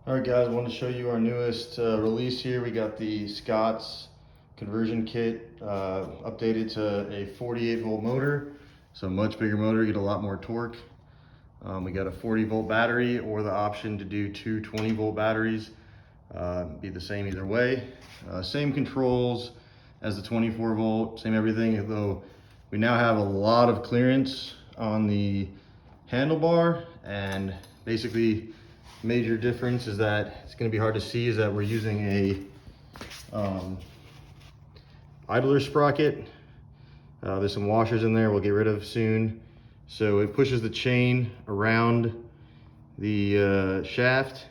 All right, guys, I want to show you our newest release here. We got the Scott's conversion kit updated to a 48-volt motor. So much bigger motor, get a lot more torque. We got a 40-volt battery or the option to do two 20-volt batteries. Be the same either way. Same controls as the 24-volt, same everything, though we now have a lot of clearance on the handlebar, and basically major difference is that it's going to be hard to see is that we're using a idler sprocket. There's some washers in there we'll get rid of soon. So it pushes the chain around the shaft,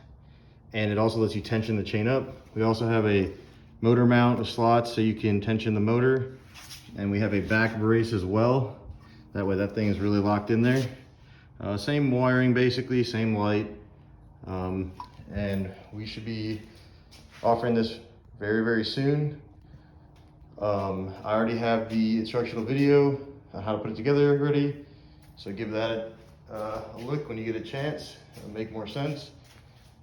and it also lets you tension the chain up. We also have a motor mount with slots so you can tension the motor, and we have a back brace as well. That way that thing is really locked in there. Same wiring basically, same light. And we should be offering this very soon. I already have the instructional video on how to put it together ready, so give that a look when you get a chance. It'll make more sense.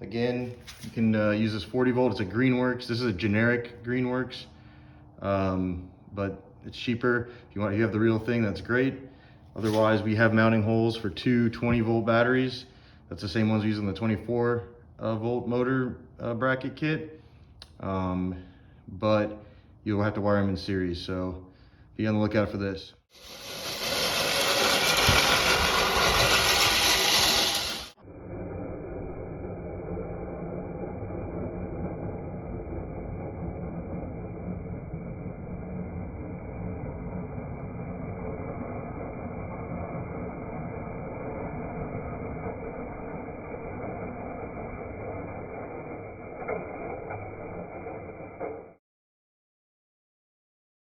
Again, you can use this 40-volt. It's a Greenworks. This is a generic Greenworks, but it's cheaper. If you have the real thing, that's great. Otherwise, we have mounting holes for two 20-volt batteries. That's the same ones we use in the 24-volt motor bracket kit, but you'll have to wire them in series. So be on the lookout for this.